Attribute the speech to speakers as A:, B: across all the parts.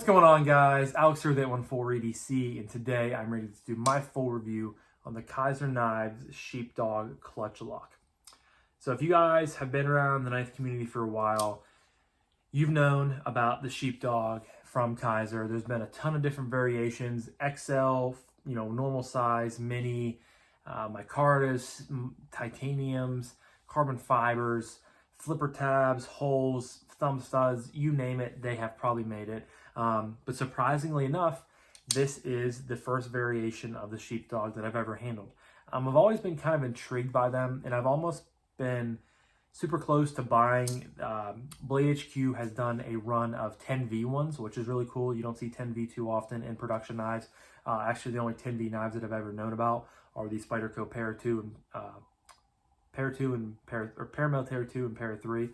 A: going on, guys? Alex here with 814 EDC, and today I'm ready to do my full review on the Kizer Knives Sheepdog Clutch Lock. So if you guys have been around the knife community for a while, you've known about the Sheepdog from Kizer. There's been a ton of different variations: XL, normal size, mini, micartas, titaniums, carbon fibers, flipper tabs, holes, thumb studs, you name it, they have probably made it. But surprisingly enough, this is the first variation of the Sheepdog that I've ever handled. I've always been kind of intrigued by them, and I've almost been super close to buying. Blade HQ has done a run of 10V ones, which is really cool. You don't see 10V too often in production knives. Actually, the only 10V knives that I've ever known about are the Spyderco Para 2 and Paramilitary 2 and Para 3.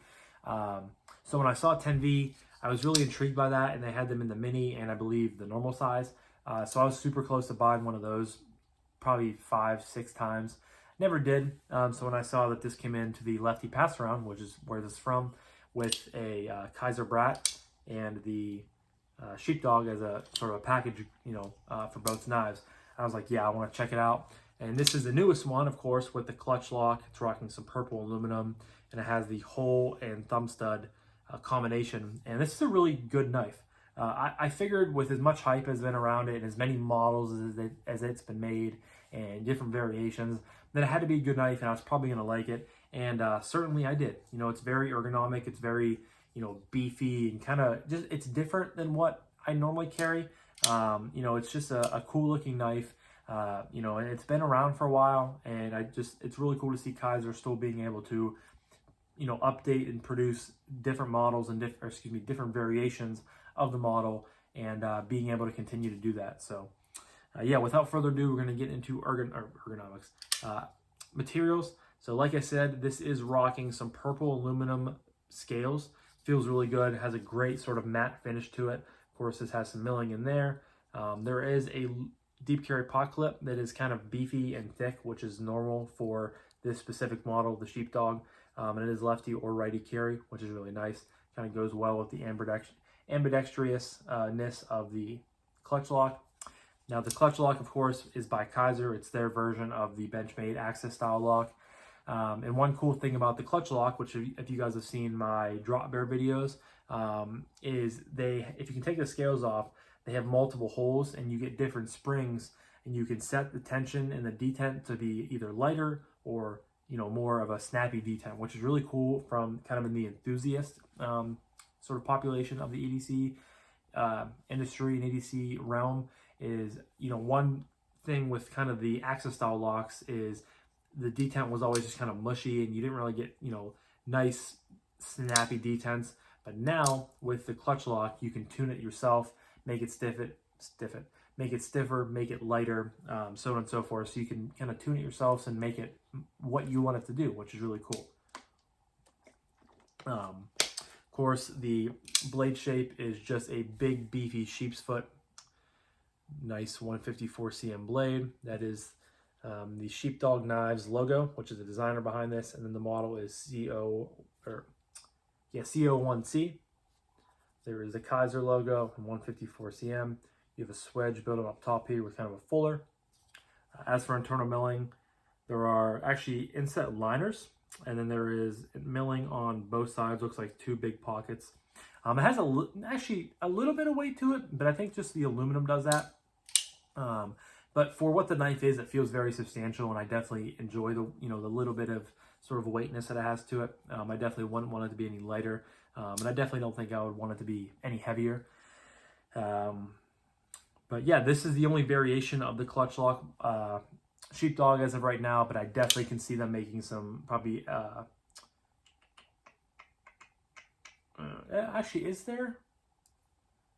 A: So when I saw 10V, I was really intrigued by that, and they had them in the mini and I believe the normal size. So I was super close to buying one of those, probably 5-6 times. Never did. So when I saw that this came into the Lefty passaround, which is where this is from, with a Kizer Brat and the Sheepdog as a sort of a package, for both knives, I was like, yeah, I want to check it out. And this is the newest one, of course, with the clutch lock. It's rocking some purple aluminum, and it has the hole and thumb stud combination. And this is a really good knife. I figured with as much hype as been around it and as many models as it's been made and different variations, that it had to be a good knife, and I was probably going to like it. And certainly I did. It's very ergonomic. It's very, beefy and kind of just, it's different than what I normally carry. It's just a cool looking knife. And it's been around for a while, and it's really cool to see Kizer still being able to, update and produce different models and different variations of the model, and being able to continue to do that. So, yeah, without further ado, we're going to get into ergonomics, materials. So like I said, this is rocking some purple aluminum scales. Feels really good. Has a great sort of matte finish to it. Of course, this has some milling in there. There is a deep carry pot clip that is kind of beefy and thick, which is normal for this specific model, the Sheepdog. And it is lefty or righty carry, which is really nice. Kind of goes well with the ambidextrousness of the clutch lock. Now, the clutch lock, of course, is by Kizer. It's their version of the Benchmade Axis style lock. And one cool thing about the clutch lock, which if you guys have seen my drop bear videos, is if you can take the scales off, they have multiple holes, and you get different springs, and you can set the tension and the detent to be either lighter or more of a snappy detent, which is really cool from kind of in the enthusiast sort of population of the EDC industry and EDC realm. Is one thing with kind of the Axis style locks is the detent was always just kind of mushy, and you didn't really get nice snappy detents. But now with the clutch lock, you can tune it yourself, make it make it stiffer, make it lighter, so on and so forth. So you can kind of tune it yourselves and make it what you want it to do, which is really cool. Of course, the blade shape is just a big, beefy sheep's foot. Nice 154 cm blade. That is the Sheepdog Knives logo, which is the designer behind this, and then the model is CO1C. There is a Kizer logo and 154 cm. You have a swedge built up top here with kind of a fuller. As for internal milling, there are actually inset liners, and then there is milling on both sides. Looks like two big pockets. It has actually a little bit of weight to it, but I think just the aluminum does that. But for what the knife is, it feels very substantial, and I definitely enjoy the the little bit of sort of weightness that it has to it. I definitely wouldn't want it to be any lighter, and I definitely don't think I would want it to be any heavier. But yeah, this is the only variation of the clutch lock Sheepdog as of right now, but I definitely can see them making some probably actually, is there?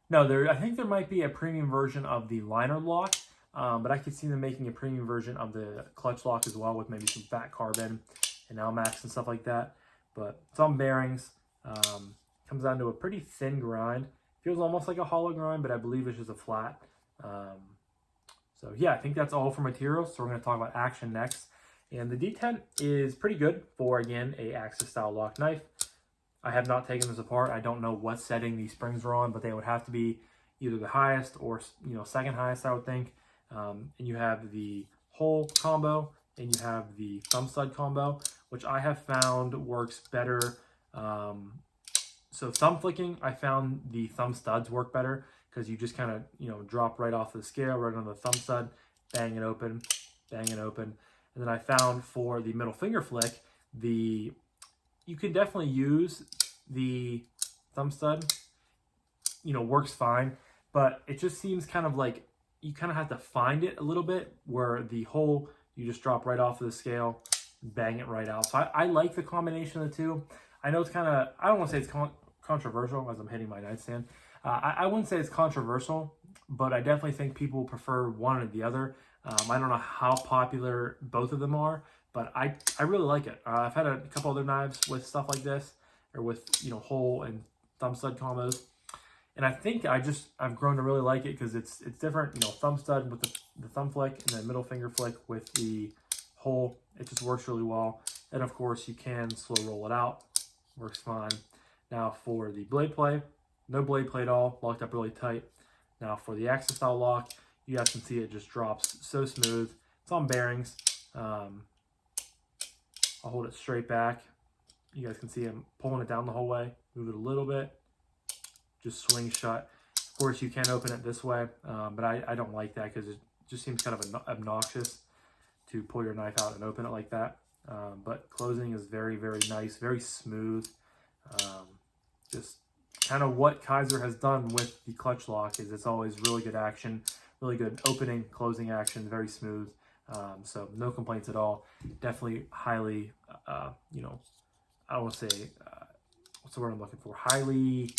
A: No, I think there might be a premium version of the liner lock, but I could see them making a premium version of the clutch lock as well, with maybe some fat carbon and Almax and stuff like that. But some bearings, comes down to a pretty thin grind. Feels almost like a hollow grind, but I believe it's just a flat. So yeah, I think that's all for materials. So we're going to talk about action next. And the detent is pretty good for, again, a Axis style lock knife. I have not taken this apart. I don't know what setting these springs are on, but they would have to be, either the highest or, you know, second highest, I would think. And you have the hole combo and you have the thumb stud combo, which I have found works better. So thumb flicking, I found the thumb studs work better because you just kind of, you know, drop right off the scale, right on the thumb stud, bang it open, bang it open. And then I found for the middle finger flick, you can definitely use the thumb stud, you know, works fine, but it just seems kind of like you kind of have to find it a little bit, where the hole, you just drop right off of the scale, bang it right out. So I like the combination of the two. I know it's kind of, I don't want to say it's controversial as I'm hitting my nightstand. I wouldn't say it's controversial, but I definitely think people prefer one or the other. I don't know how popular both of them are, but I really like it. I've had a couple other knives with stuff like this, or with, you know, hole and thumb stud combos, and I think I've grown to really like it because it's different. You know, thumb stud with the thumb flick, and then middle finger flick with the hole. It just works really well. And of course, you can slow roll it out. Works fine. Now for the blade play, no blade play at all, locked up really tight. Now for the axis style lock, you guys can see it just drops so smooth. It's on bearings. I'll hold it straight back. You guys can see I'm pulling it down the whole way. Move it a little bit. Just swing shut. Of course, you can open it this way, but I don't like that because it just seems kind of obnoxious to pull your knife out and open it like that. But closing is very, very nice, very smooth. Just kind of what Kizer has done with the clutch lock is it's always really good action, really good opening, closing action, very smooth. So no complaints at all. Definitely highly, you know, I don't want to say, what's the word I'm looking for? Highly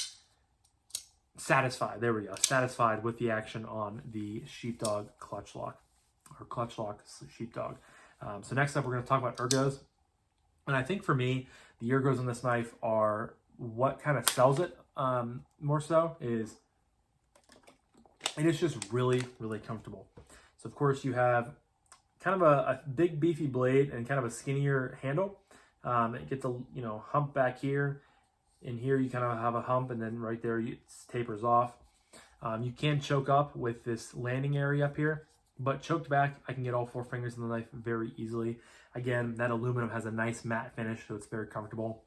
A: satisfied. There we go. Satisfied with the action on the Sheepdog clutch lock, or clutch lock Sheepdog. So next up, we're going to talk about ergos. And I think for me, the ergos on this knife are what kind of sells it more so. It is just really, really comfortable. So of course you have kind of a big beefy blade and kind of a skinnier handle. It gets a, you know, hump back here. In here you kind of have a hump, and then right there it tapers off. You can choke up with this landing area up here, but choked back, I can get all 4 fingers in the knife very easily. Again, that aluminum has a nice matte finish, so it's very comfortable.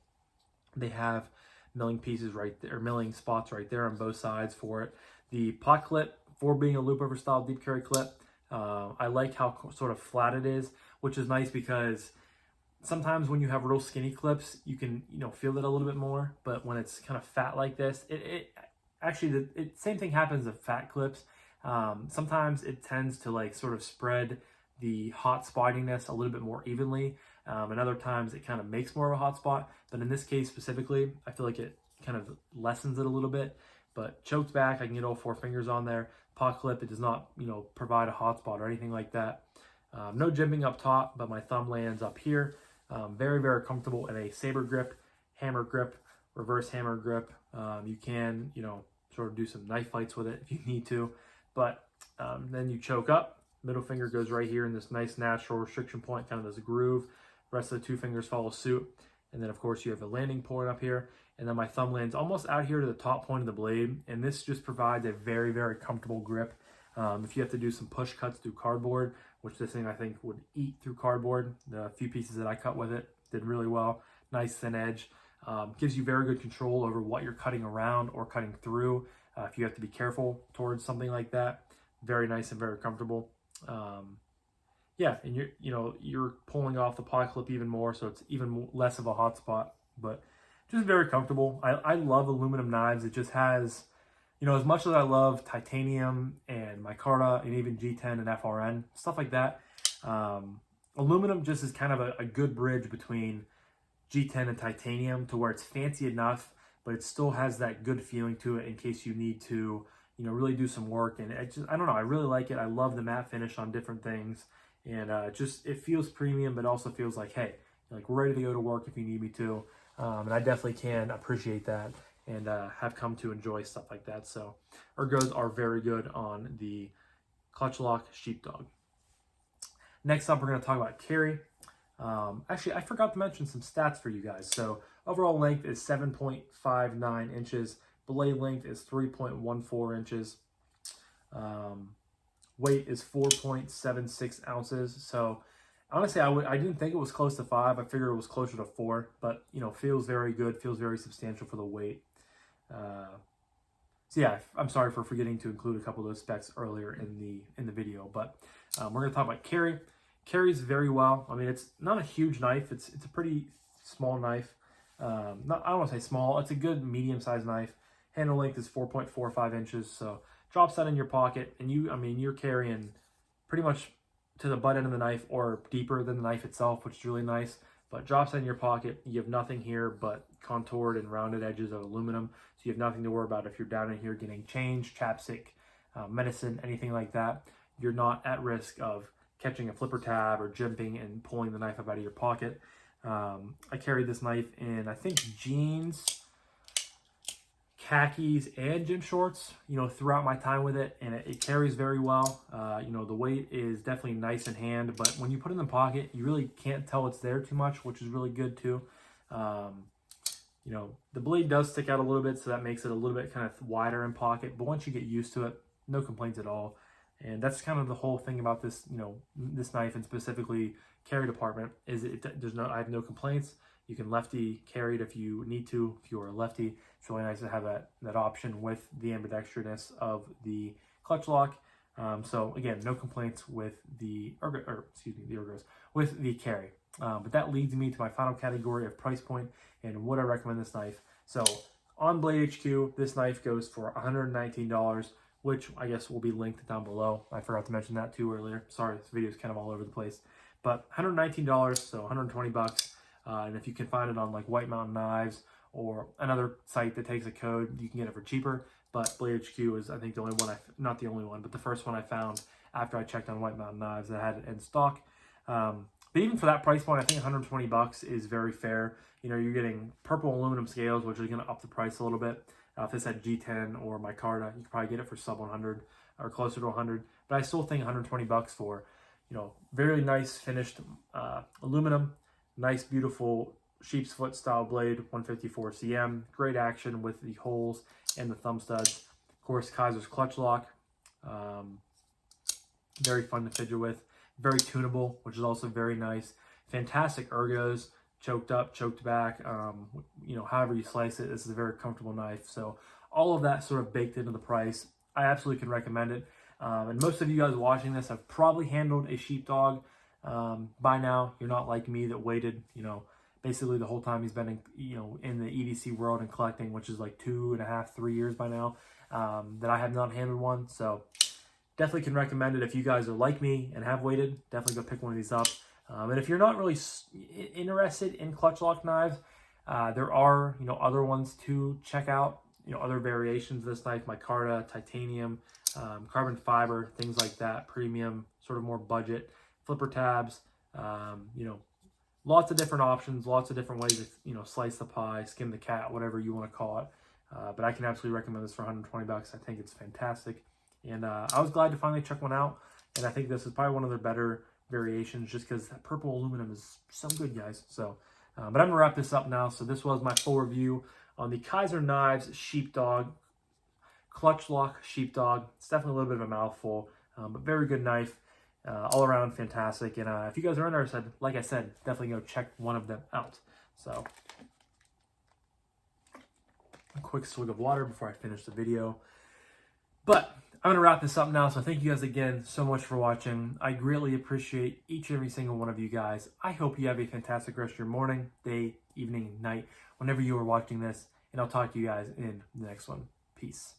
A: They have milling pieces right there, milling spots right there on both sides for it. The pot clip, for being a loop over style deep carry clip, I like how sort of flat it is, which is nice because sometimes when you have real skinny clips, you can, you know, feel it a little bit more, but when it's kind of fat like this, actually, same thing happens with fat clips. Sometimes it tends to like sort of spread the hot spottiness a little bit more evenly, and other times it kind of makes more of a hot spot. But in this case specifically, I feel like it kind of lessens it a little bit. But choked back, I can get all 4 fingers on there. Pot clip, it does not, you know, provide a hot spot or anything like that. No jimping up top, but my thumb lands up here. Very, very comfortable in a saber grip, hammer grip, reverse hammer grip. You can, you know, sort of do some knife fights with it if you need to. But then you choke up. Middle finger goes right here in this nice natural restriction point, kind of this groove. Rest of the 2 fingers follow suit. And then, of course, you have a landing point up here. And then my thumb lands almost out here to the top point of the blade. And this just provides a very, very comfortable grip. If you have to do some push cuts through cardboard, which this thing I think would eat through cardboard, the few pieces that I cut with it did really well. Nice thin edge. Gives you very good control over what you're cutting around or cutting through. If you have to be careful towards something like that, very nice and very comfortable. Yeah, and you're pulling off the pot clip even more, so it's even less of a hot spot, but just very comfortable. I love aluminum knives. It just has, you know, as much as I love titanium and micarta and even G10 and FRN, stuff like that, aluminum just is kind of a good bridge between G10 and titanium to where it's fancy enough, but it still has that good feeling to it in case you need to, you know, really do some work. And it just, I don't know, I really like it. I love the matte finish on different things. And it feels premium, but also feels like, hey, like we're ready to go to work if you need me to. And I definitely can appreciate that and have come to enjoy stuff like that. So ergos are very good on the Clutch-Lock Sheepdog. Next up, we're going to talk about carry. Actually, I forgot to mention some stats for you guys. So overall length is 7.59 inches. Blade length is 3.14 inches. Weight is 4.76 ounces. So honestly, I didn't think it was close to 5. I figured it was closer to 4, but you know, feels very good, feels very substantial for the weight. So yeah, I'm sorry for forgetting to include a couple of those specs earlier in the video, but we're going to talk about carry. Carries very well. I mean, it's not a huge knife. It's a pretty small knife. I don't want to say small. It's a good medium-sized knife. Handle length is 4.45 inches, so drops that in your pocket, and you're carrying pretty much to the butt end of the knife or deeper than the knife itself, which is really nice. But drops that in your pocket. You have nothing here but contoured and rounded edges of aluminum, so you have nothing to worry about if you're down in here getting change, chapstick, medicine, anything like that. You're not at risk of catching a flipper tab or jimping and pulling the knife up out of your pocket. I carried this knife in, I think, jeans, khakis, and gym shorts, you know, throughout my time with it, and it carries very well. You know, the weight is definitely nice in hand, but when you put it in the pocket, you really can't tell it's there too much, which is really good too. You know, the blade does stick out a little bit, so that makes it a little bit kind of wider in pocket, but once you get used to it, no complaints at all. And that's kind of the whole thing about this, you know, this knife and specifically carry department is I have no complaints. You can lefty carry it if you need to, if you're a lefty. It's really nice to have that option with the ambidextrousness of the clutch lock. So again, no complaints with the ergos, with the carry. But that leads me to my final category of price point and would I recommend this knife. So on Blade HQ, this knife goes for $119, which I guess will be linked down below. I forgot to mention that too earlier. Sorry, this video is kind of all over the place. But $119, so 120 bucks. And if you can find it on like White Mountain Knives or another site that takes a code, you can get it for cheaper. But Blade HQ is, I think, the only one, not the only one, but the first one I found after I checked on White Mountain Knives that had it in stock. But even for that price point, I think 120 bucks is very fair. You know, you're getting purple aluminum scales, which is going to up the price a little bit. If this had G10 or micarta, you could probably get it for sub 100 or closer to 100. But I still think 120 bucks for, you know, very nice finished aluminum, nice, beautiful sheep's foot style blade, 154 cm, great action with the holes and the thumb studs. Of course, Kizer's clutch lock, very fun to fidget with, very tunable, which is also very nice. Fantastic ergos, choked up, choked back, you know, however you slice it, this is a very comfortable knife. So all of that sort of baked into the price. I absolutely can recommend it. And most of you guys watching this have probably handled a sheepdog by now. You're not like me that waited, you know, basically the whole time he's been in, you know, in the EDC world and collecting, which is like 2.5, 3 years by now, that I have not handled one. So definitely can recommend it if you guys are like me and have waited. Definitely go pick one of these up. And if you're not really interested in clutch lock knives, there are, you know, other ones to check out. You know, other variations of this knife, micarta, titanium, carbon fiber, things like that, premium, sort of more budget, flipper tabs, you know, lots of different options, lots of different ways to, you know, slice the pie, skin the cat, whatever you want to call it. But I can absolutely recommend this for 120 bucks. I think it's fantastic. And I was glad to finally check one out. And I think this is probably one of their better variations just because that purple aluminum is so good, guys. So, but I'm going to wrap this up now. So this was my full review on the Kizer Knives Sheepdog, Clutch Lock Sheepdog. It's definitely a little bit of a mouthful, but very good knife. All around fantastic. And if you guys are interested, like I said, definitely go check one of them out. So, a quick swig of water before I finish the video. But I'm going to wrap this up now. So thank you guys again so much for watching. I greatly appreciate each and every single one of you guys. I hope you have a fantastic rest of your morning, day, evening, night, whenever you are watching this. And I'll talk to you guys in the next one. Peace.